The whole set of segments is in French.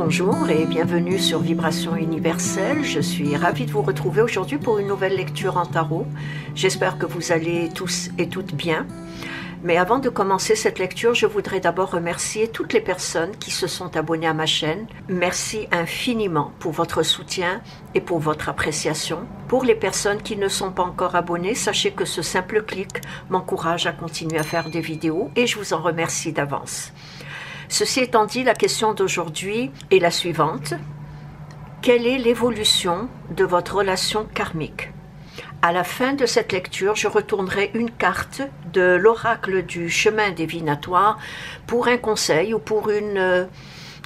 Bonjour et bienvenue sur Vibration Universelle. Je suis ravie de vous retrouver aujourd'hui pour une nouvelle lecture en tarot. J'espère que vous allez tous et toutes bien. Mais avant de commencer cette lecture, je voudrais d'abord remercier toutes les personnes qui se sont abonnées à ma chaîne. Merci infiniment pour votre soutien et pour votre appréciation. Pour les personnes qui ne sont pas encore abonnées, sachez que ce simple clic m'encourage à continuer à faire des vidéos et je vous en remercie d'avance. Ceci étant dit, la question d'aujourd'hui est la suivante. Quelle est l'évolution de votre relation karmique ? À la fin de cette lecture, je retournerai une carte de l'oracle du chemin divinatoire pour un conseil ou pour une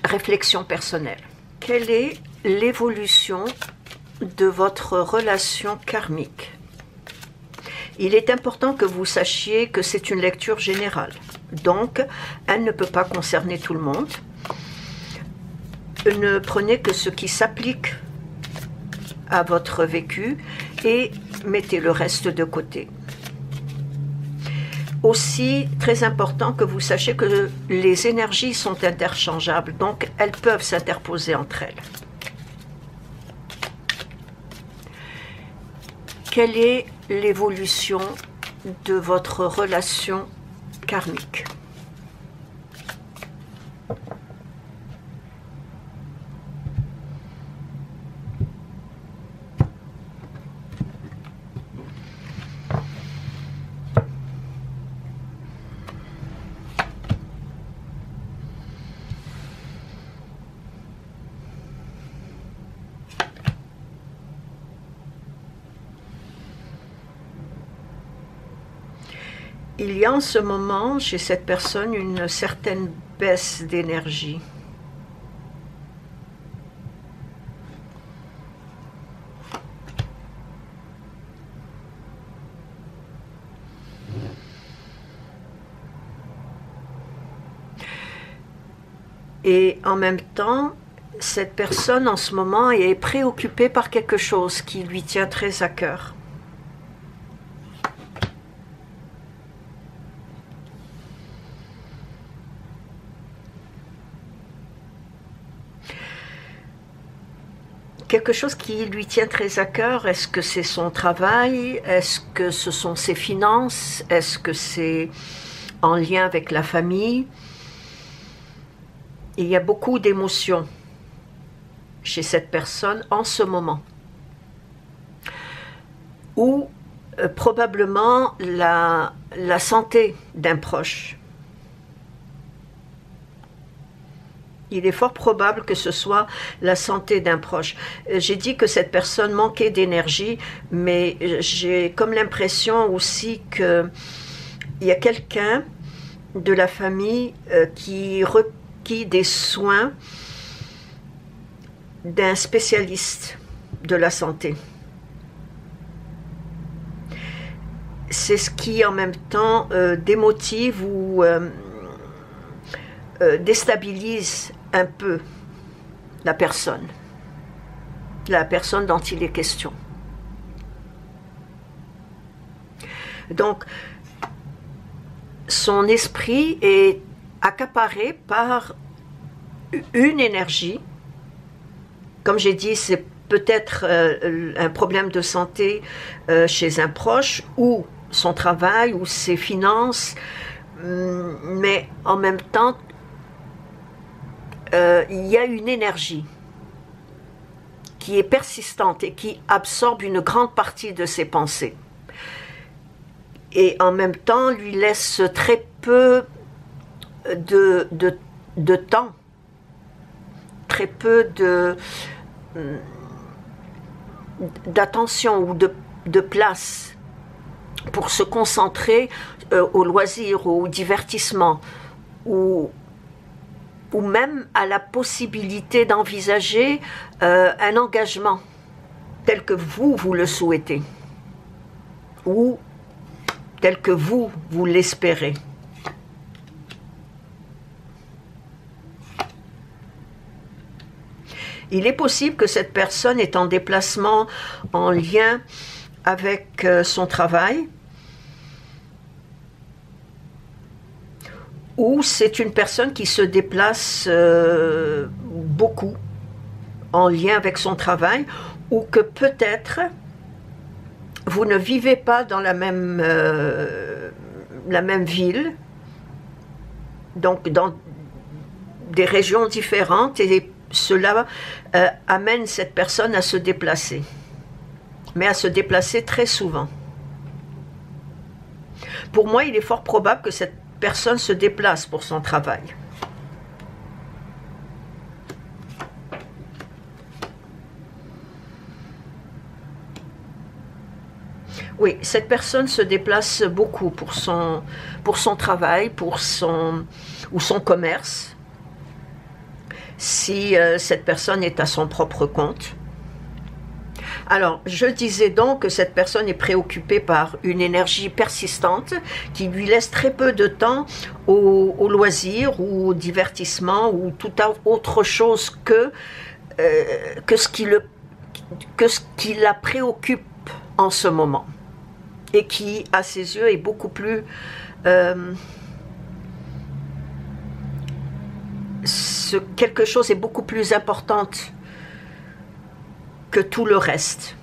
réflexion personnelle. Quelle est l'évolution de votre relation karmique ? Il est important que vous sachiez que c'est une lecture générale. Donc, elle ne peut pas concerner tout le monde. Ne prenez que ce qui s'applique à votre vécu et mettez le reste de côté. Aussi, très important que vous sachiez que les énergies sont interchangeables, donc elles peuvent s'interposer entre elles. Quelle est l'évolution de votre relation karmique ? Il y a en ce moment chez cette personne une certaine baisse d'énergie. Et en même temps, cette personne en ce moment est préoccupée par quelque chose qui lui tient très à cœur. Quelque chose qui lui tient très à cœur, est-ce que c'est son travail? Est-ce que ce sont ses finances? Est-ce que c'est en lien avec la famille? Il y a beaucoup d'émotions chez cette personne en ce moment. Ou probablement la santé d'un proche. Il est fort probable que ce soit la santé d'un proche. J'ai dit que cette personne manquait d'énergie, mais j'ai comme l'impression aussi qu'il y a quelqu'un de la famille qui requit des soins d'un spécialiste de la santé. C'est ce qui en même temps démotive ou déstabilise un peu la personne dont il est question. Donc, son esprit est accaparé par une énergie. Comme j'ai dit, c'est peut-être un problème de santé chez un proche, ou son travail, ou ses finances, mais en même temps, il y a une énergie qui est persistante et qui absorbe une grande partie de ses pensées. Et en même temps, lui laisse très peu de temps, très peu d'attention ou de place pour se concentrer au loisir, au divertissement, ou même à la possibilité d'envisager un engagement tel que vous le souhaitez, ou tel que vous l'espérez. Il est possible que cette personne est en déplacement en lien avec son travail, ou c'est une personne qui se déplace beaucoup en lien avec son travail, ou que peut-être vous ne vivez pas dans la même ville, donc dans des régions différentes, et cela amène cette personne à se déplacer, mais à se déplacer très souvent. Pour moi, il est fort probable que cette personne se déplace pour son travail. Oui, cette personne se déplace beaucoup pour son travail, ou son commerce, si cette personne est à son propre compte. Alors, je disais donc que cette personne est préoccupée par une énergie persistante qui lui laisse très peu de temps au loisir ou au divertissement ou toute autre chose que ce qui la préoccupe en ce moment, et qui, à ses yeux, est beaucoup plus quelque chose est beaucoup plus importante que tout le reste.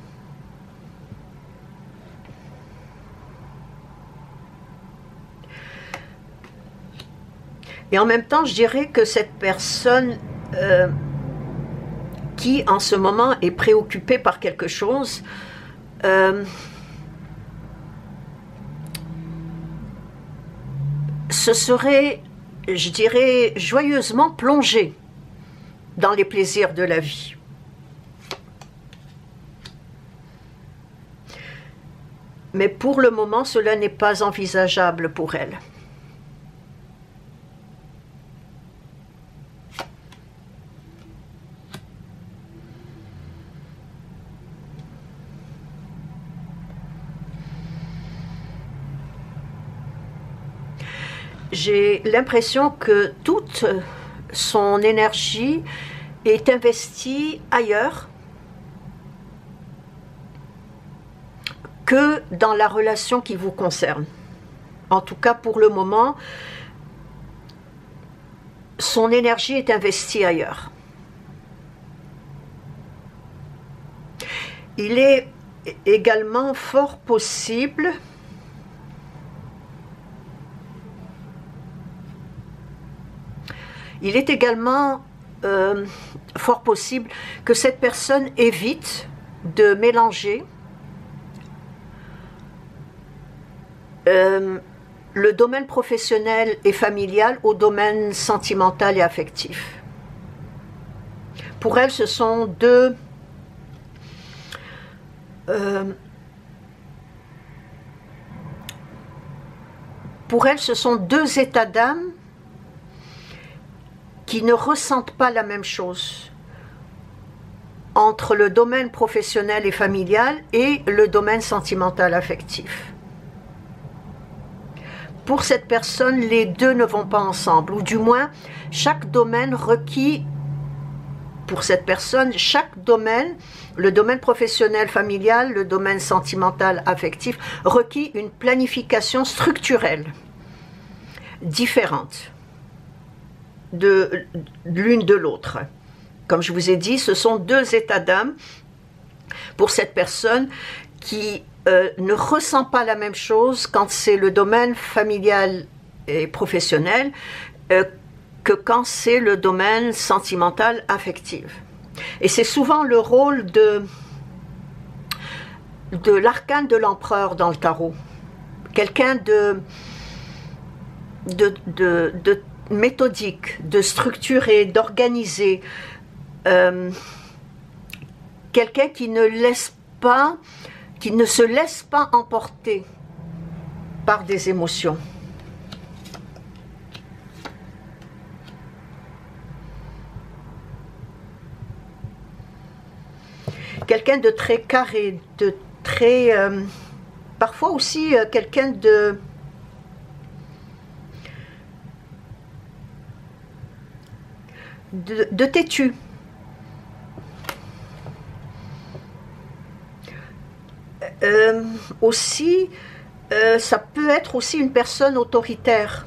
Et en même temps, je dirais que cette personne qui, en ce moment, est préoccupée par quelque chose, se serait, je dirais, joyeusement plongée dans les plaisirs de la vie. Mais pour le moment, cela n'est pas envisageable pour elle. J'ai l'impression que toute son énergie est investie ailleurs que dans la relation qui vous concerne. En tout cas, pour le moment, son énergie est investie ailleurs. Il est également fort possible fort possible que cette personne évite de mélanger le domaine professionnel et familial au domaine sentimental et affectif. Pour elle, ce sont deux états d'âme qui ne ressentent pas la même chose entre le domaine professionnel et familial et le domaine sentimental affectif. Pour cette personne, les deux ne vont pas ensemble, ou du moins, chaque domaine requiert, pour cette personne, chaque domaine, le domaine professionnel familial, le domaine sentimental affectif, requiert une planification structurelle différente de l'une de l'autre. Comme je vous ai dit, ce sont deux états d'âme pour cette personne qui ne ressent pas la même chose quand c'est le domaine familial et professionnel que quand c'est le domaine sentimental affectif. Et c'est souvent le rôle de l'arcane de l'empereur dans le tarot. Quelqu'un de méthodique, de structuré, d'organisé, quelqu'un qui ne se laisse pas emporter par des émotions. Quelqu'un de très carré, de très parfois aussi quelqu'un de têtu. Aussi, ça peut être aussi une personne autoritaire.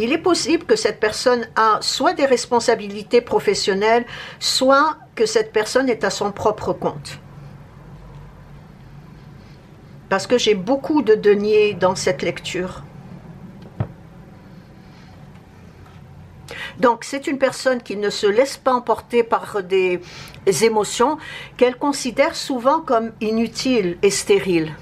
il est possible que cette personne a soit des responsabilités professionnelles, soit que cette personne est à son propre compte. Parce que j'ai beaucoup de deniers dans cette lecture. Donc, c'est une personne qui ne se laisse pas emporter par des émotions qu'elle considère souvent comme inutiles et stériles.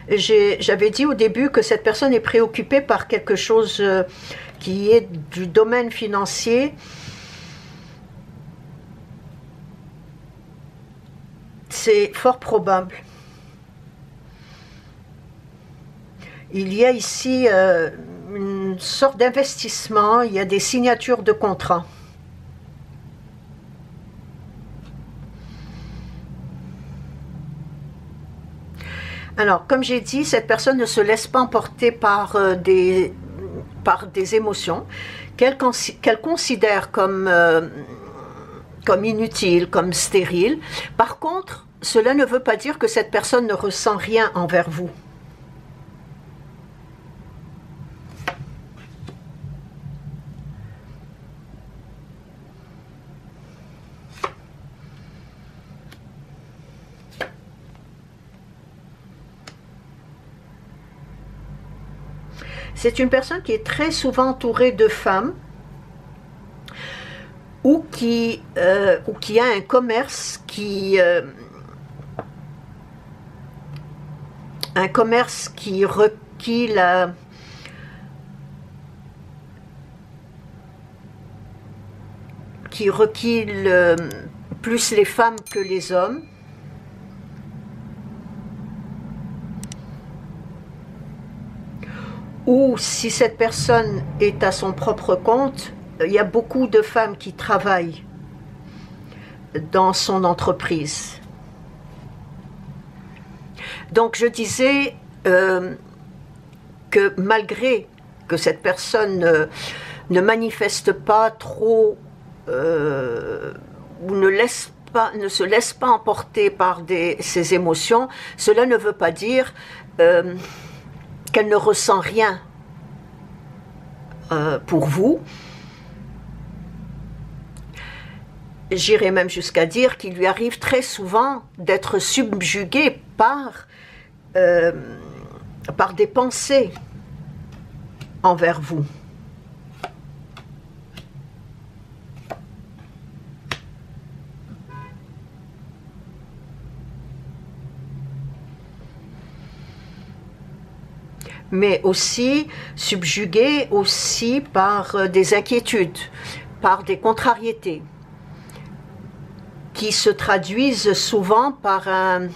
J'avais dit au début que cette personne est préoccupée par quelque chose qui est du domaine financier. C'est fort probable. Il y a ici une sorte d'investissement, il y a des signatures de contrats. Alors, comme j'ai dit, cette personne ne se laisse pas emporter par des émotions qu'elle considère comme inutiles, comme stériles. Par contre, cela ne veut pas dire que cette personne ne ressent rien envers vous. C'est une personne qui est très souvent entourée de femmes ou qui a un commerce qui requiert plus les femmes que les hommes. Ou si cette personne est à son propre compte, il y a beaucoup de femmes qui travaillent dans son entreprise. Donc je disais que malgré que cette personne ne manifeste pas trop ou ne se laisse pas emporter par ses émotions, cela ne veut pas dire qu'elle ne ressent rien pour vous. J'irais même jusqu'à dire qu'il lui arrive très souvent d'être subjuguée par des pensées envers vous. Mais aussi subjugué aussi par des inquiétudes, par des contrariétés, qui se traduisent souvent par un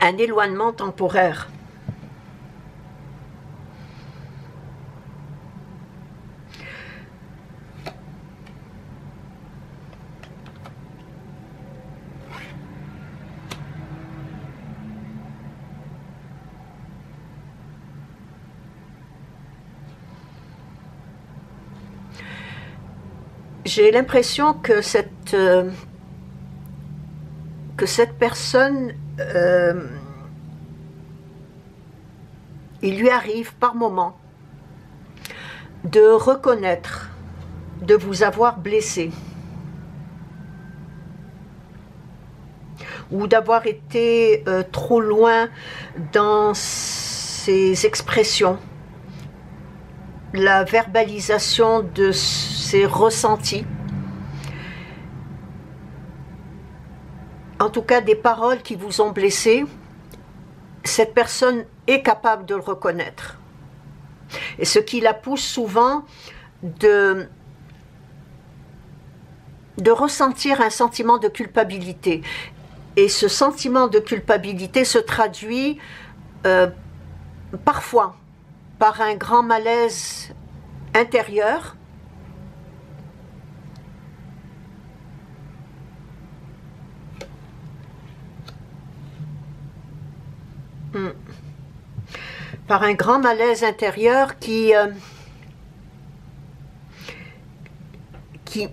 éloignement temporaire. J'ai l'impression que cette personne, il lui arrive par moments de reconnaître, de vous avoir blessé, ou d'avoir été trop loin dans ses expressions, la verbalisation de ses ressentis, en tout cas des paroles qui vous ont blessé. Cette personne est capable de le reconnaître. Et ce qui la pousse souvent de ressentir un sentiment de culpabilité. Et ce sentiment de culpabilité se traduit parfois par un grand malaise intérieur, par un grand malaise intérieur qui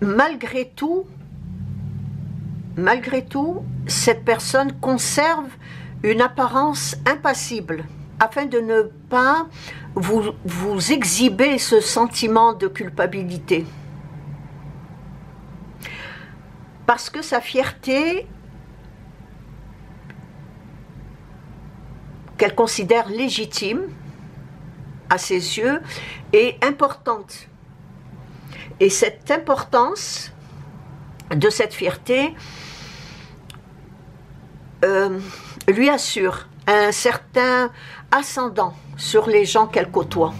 malgré tout malgré tout, cette personne conserve une apparence impassible afin de ne pas vous exhiber ce sentiment de culpabilité. Parce que sa fierté, qu'elle considère légitime à ses yeux, est importante. Et cette importance de cette fierté lui assure un certain ascendant sur les gens qu'elle côtoie.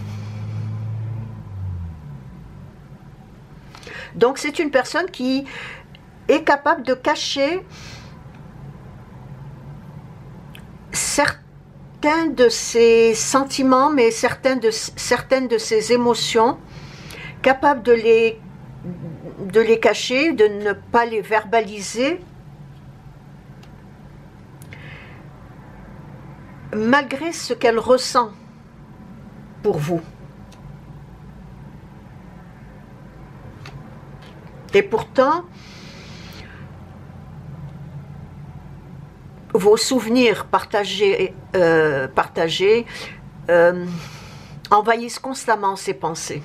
Donc c'est une personne qui est capable de cacher certains de ses sentiments, mais certaines de ses émotions, capable de les cacher, de ne pas les verbaliser, malgré ce qu'elle ressent pour vous. Et pourtant, vos souvenirs partagés envahissent constamment ses pensées.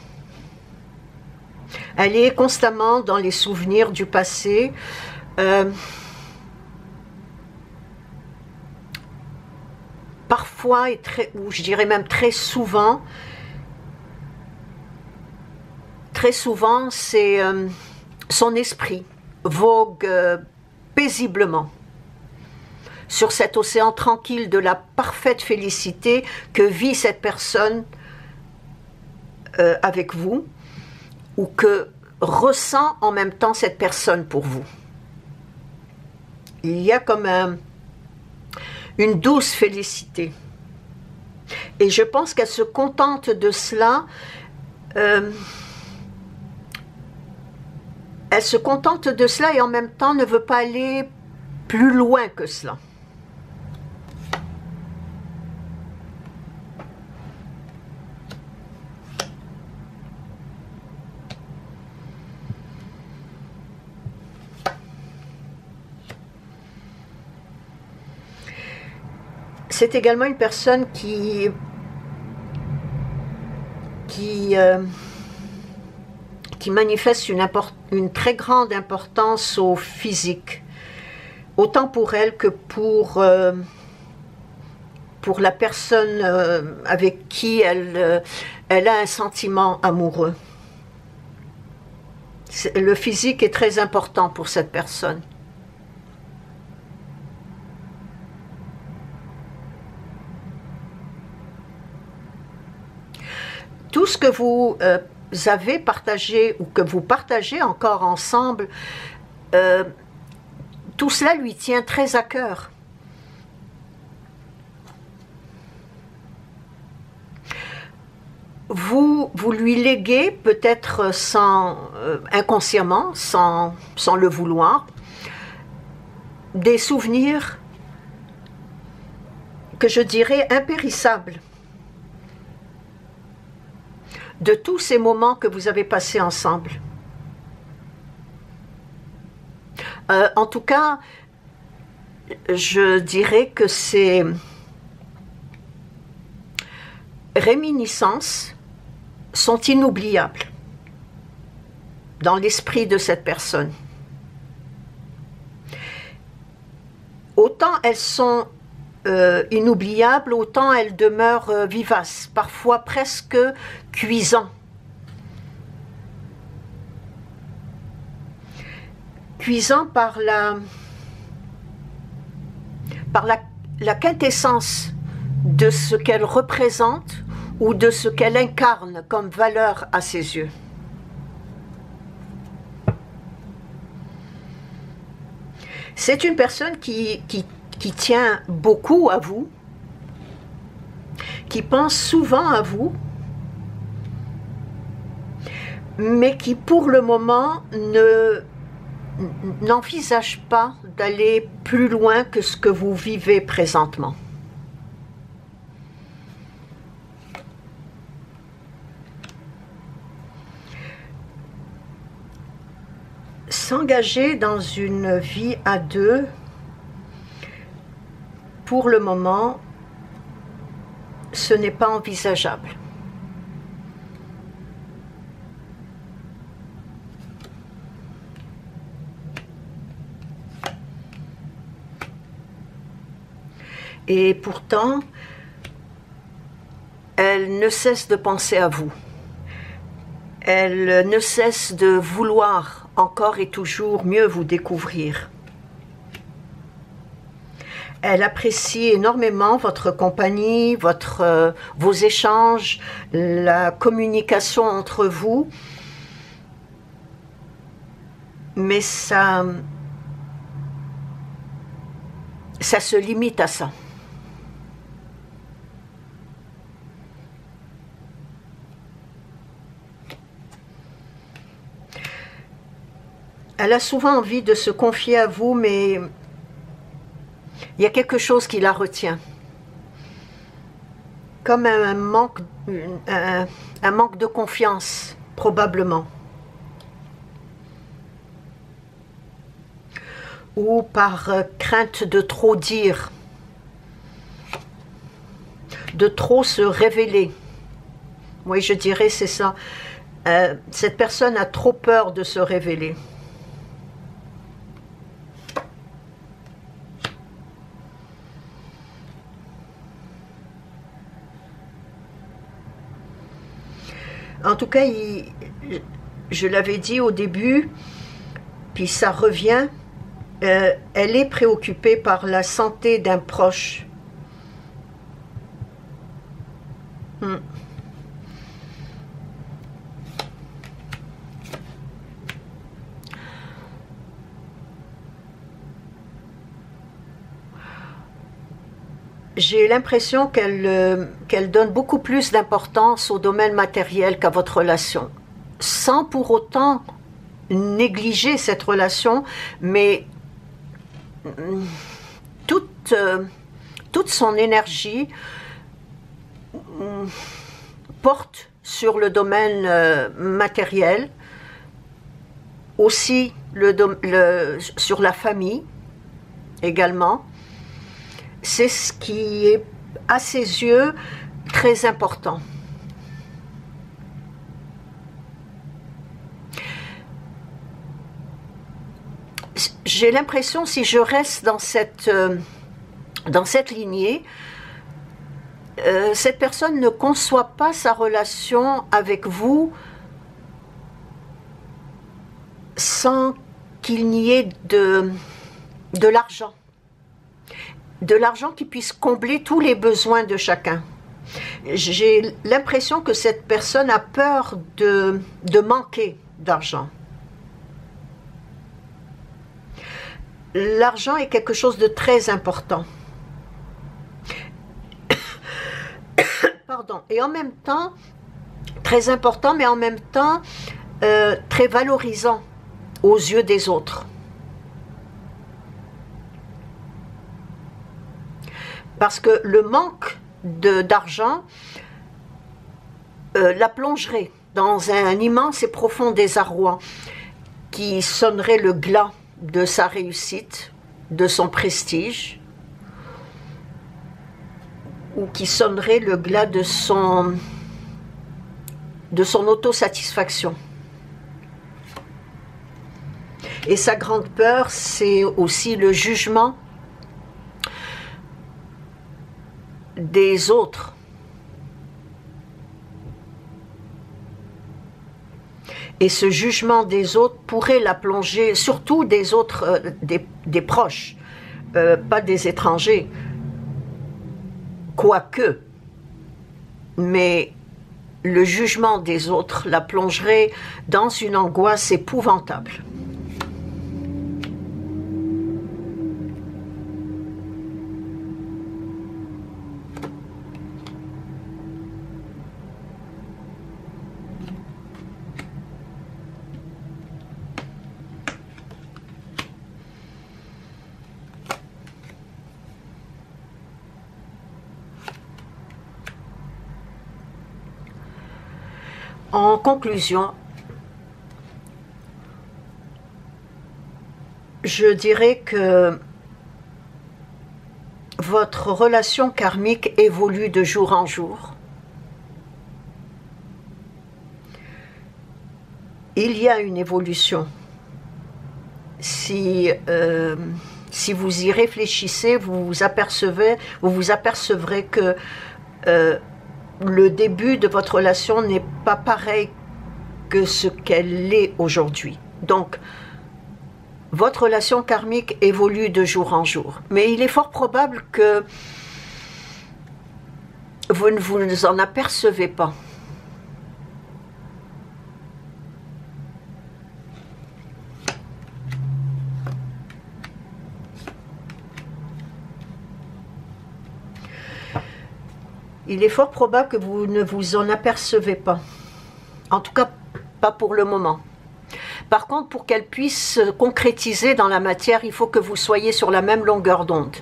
Elle est constamment dans les souvenirs du passé. Parfois, ou je dirais même très souvent, c'est son esprit vogue paisiblement sur cet océan tranquille de la parfaite félicité que vit cette personne avec vous, ou que ressent en même temps cette personne pour vous. Il y a comme une douce félicité. Et je pense qu'elle se contente de cela. Elle se contente de cela et en même temps ne veut pas aller plus loin que cela. C'est également une personne qui manifeste une très grande importance au physique, autant pour elle que pour la personne avec qui elle a un sentiment amoureux. Le physique est très important pour cette personne. Tout ce que vous avez partagé ou que vous partagez encore ensemble, tout cela lui tient très à cœur. Vous lui léguez peut-être inconsciemment, sans le vouloir, des souvenirs que je dirais impérissables de tous ces moments que vous avez passés ensemble. En tout cas, je dirais que ces réminiscences sont inoubliables dans l'esprit de cette personne. Autant elles sont inoubliables, autant elles demeurent vivaces, parfois presque cuisant. Cuisant par la quintessence de ce qu'elle représente ou de ce qu'elle incarne comme valeur à ses yeux. C'est une personne qui tient beaucoup à vous, qui pense souvent à vous, mais qui pour le moment n'envisage pas d'aller plus loin que ce que vous vivez présentement. S'engager dans une vie à deux, pour le moment, ce n'est pas envisageable. Et pourtant, elle ne cesse de penser à vous. Elle ne cesse de vouloir encore et toujours mieux vous découvrir. Elle apprécie énormément votre compagnie, vos échanges, la communication entre vous. Mais ça se limite à ça. Elle a souvent envie de se confier à vous, mais il y a quelque chose qui la retient. Comme un manque de confiance, probablement. Ou par crainte de trop dire, de trop se révéler. Oui, je dirais c'est ça. Cette personne a trop peur de se révéler. En tout cas, je l'avais dit au début, puis ça revient, elle est préoccupée par la santé d'un proche. J'ai l'impression qu'elle donne beaucoup plus d'importance au domaine matériel qu'à votre relation, sans pour autant négliger cette relation, mais toute son énergie porte sur le domaine matériel, aussi sur la famille également. C'est ce qui est, à ses yeux, très important. J'ai l'impression, si je reste dans cette lignée, cette personne ne conçoit pas sa relation avec vous sans qu'il n'y ait de l'argent. De l'argent qui puisse combler tous les besoins de chacun. J'ai l'impression que cette personne a peur de manquer d'argent. L'argent est quelque chose de très important. Pardon. Et en même temps, très important, mais en même temps, très valorisant aux yeux des autres. Parce que le manque d'argent la plongerait dans un immense et profond désarroi qui sonnerait le glas de sa réussite, de son prestige, ou qui sonnerait le glas de son autosatisfaction. Et sa grande peur, c'est aussi le jugement des autres. Et ce jugement des autres pourrait la plonger, surtout des autres, des proches, pas des étrangers, quoique, mais le jugement des autres la plongerait dans une angoisse épouvantable. En conclusion, je dirais que votre relation karmique évolue de jour en jour. Il y a une évolution. Si vous y réfléchissez, vous vous apercevrez que le début de votre relation n'est pas pareil que ce qu'elle est aujourd'hui. Donc, votre relation karmique évolue de jour en jour. Mais il est fort probable que vous ne vous en apercevez pas. Il est fort probable que vous ne vous en apercevez pas. En tout cas, pas pour le moment. Par contre, pour qu'elle puisse se concrétiser dans la matière, il faut que vous soyez sur la même longueur d'onde.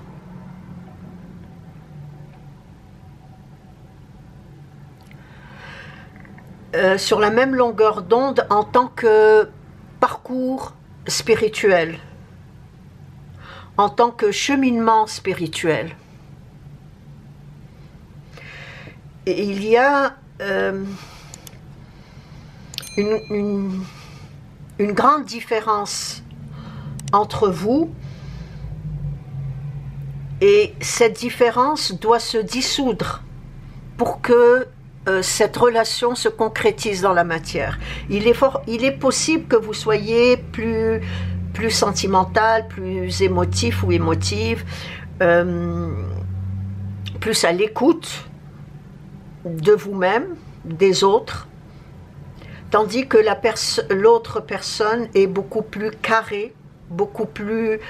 Sur la même longueur d'onde en tant que parcours spirituel, en tant que cheminement spirituel. Et il y a une grande différence entre vous, et cette différence doit se dissoudre pour que cette relation se concrétise dans la matière. Il est possible que vous soyez plus sentimental, plus émotif ou émotive, plus à l'écoute de vous-même, des autres, tandis que l'autre personne est beaucoup plus carrée, beaucoup plus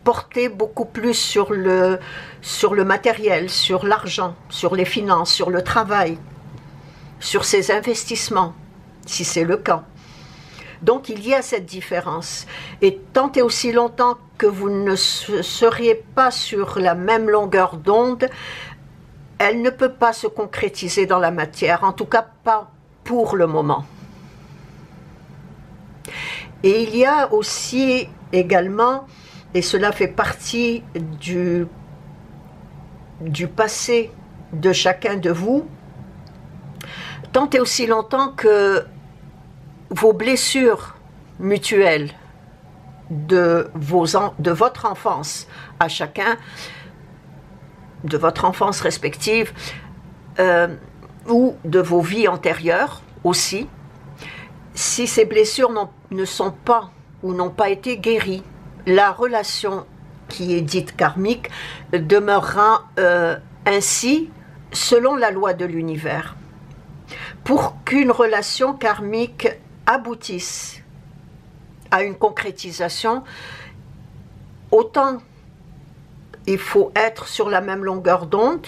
portée beaucoup plus sur le matériel, sur l'argent, sur les finances, sur le travail, sur ses investissements, si c'est le cas. Donc il y a cette différence. Et tant et aussi longtemps que vous ne seriez pas sur la même longueur d'onde, elle ne peut pas se concrétiser dans la matière, en tout cas pas pour le moment. Et il y a aussi également, et cela fait partie du passé de chacun de vous, tant et aussi longtemps que vos blessures mutuelles de votre enfance à chacun, de votre enfance respective, ou de vos vies antérieures aussi, si ces blessures ne sont pas ou n'ont pas été guéries, la relation qui est dite karmique demeurera ainsi selon la loi de l'univers. Pour qu'une relation karmique aboutisse à une concrétisation, autant il faut être sur la même longueur d'onde,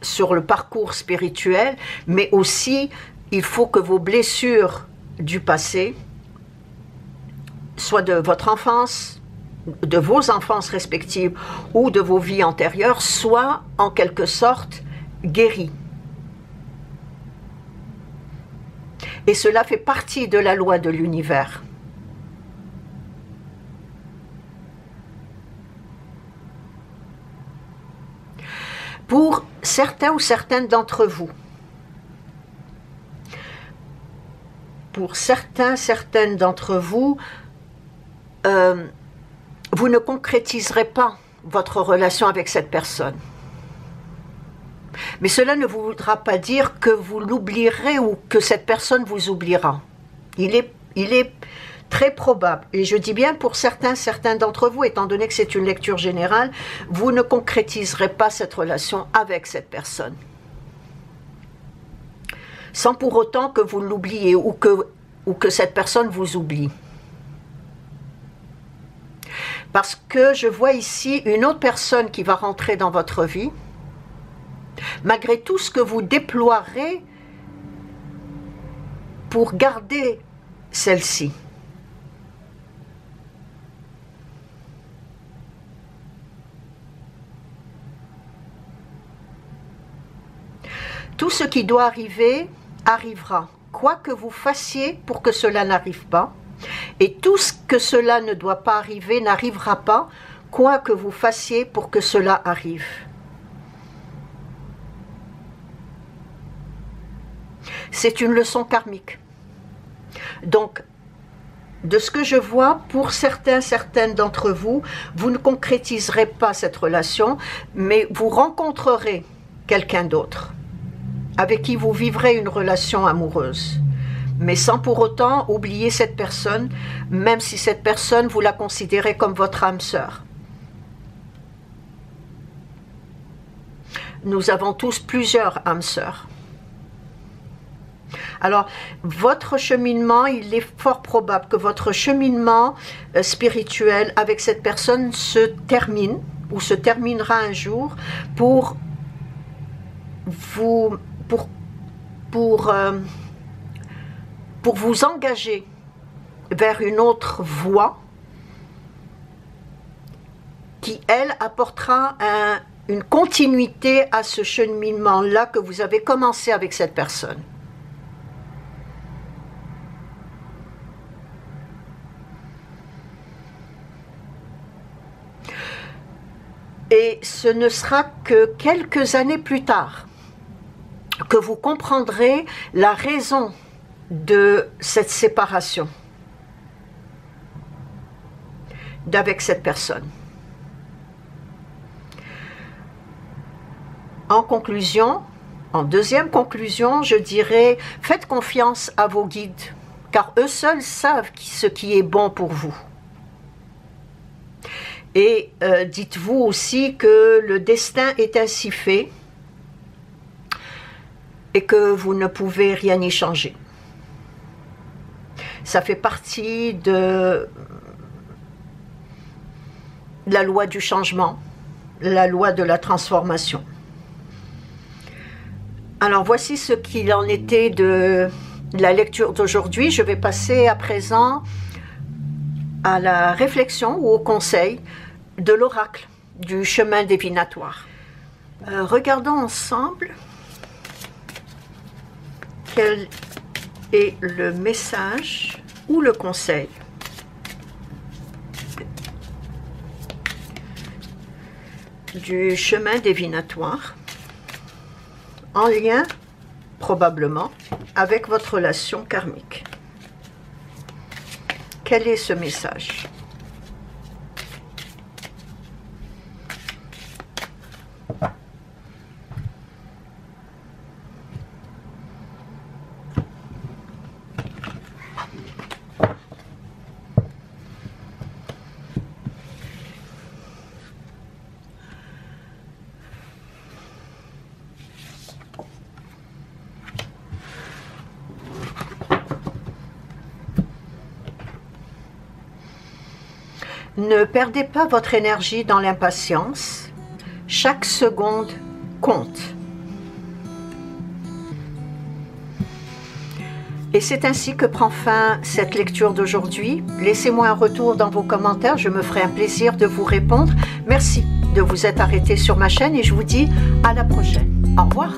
sur le parcours spirituel, mais aussi il faut que vos blessures du passé, soit de votre enfance, de vos enfances respectives ou de vos vies antérieures, soient en quelque sorte guéries. Et cela fait partie de la loi de l'univers. Pour certains ou certaines d'entre vous, certaines d'entre vous, vous ne concrétiserez pas votre relation avec cette personne. Mais cela ne voudra pas dire que vous l'oublierez ou que cette personne vous oubliera. Il est très probable, et je dis bien pour certains d'entre vous, étant donné que c'est une lecture générale, vous ne concrétiserez pas cette relation avec cette personne. Sans pour autant que vous l'oubliez ou que cette personne vous oublie. Parce que je vois ici une autre personne qui va rentrer dans votre vie, malgré tout ce que vous déploierez pour garder celle-ci. Tout ce qui doit arriver, arrivera. quoi que vous fassiez pour que cela n'arrive pas. Et tout ce que cela ne doit pas arriver n'arrivera pas, quoi que vous fassiez pour que cela arrive. C'est une leçon karmique. Donc, de ce que je vois, pour certaines d'entre vous, vous ne concrétiserez pas cette relation, mais vous rencontrerez quelqu'un d'autre, avec qui vous vivrez une relation amoureuse. Mais sans pour autant oublier cette personne, même si cette personne, vous la considérez comme votre âme sœur. Nous avons tous plusieurs âmes sœurs. Alors, votre cheminement, il est fort probable que votre cheminement spirituel avec cette personne se termine, ou se terminera un jour, pour vous engager vers une autre voie qui, elle, apportera une continuité à ce cheminement-là que vous avez commencé avec cette personne. Et ce ne sera que quelques années plus tard que vous comprendrez la raison de cette séparation d'avec cette personne. En conclusion, en deuxième conclusion, je dirais, faites confiance à vos guides, car eux seuls savent ce qui est bon pour vous. Et dites-vous aussi que le destin est ainsi fait et que vous ne pouvez rien y changer. Ça fait partie de la loi du changement, la loi de la transformation. Alors voici ce qu'il en était de la lecture d'aujourd'hui. Je vais passer à présent à la réflexion ou au conseil de l'oracle du chemin divinatoire. Regardons ensemble quel est le message ou le conseil du chemin divinatoire en lien probablement avec votre relation karmique. Quel est ce message? Ne perdez pas votre énergie dans l'impatience. Chaque seconde compte. Et c'est ainsi que prend fin cette lecture d'aujourd'hui. Laissez-moi un retour dans vos commentaires, je me ferai un plaisir de vous répondre. Merci de vous être arrêté sur ma chaîne et je vous dis à la prochaine. Au revoir.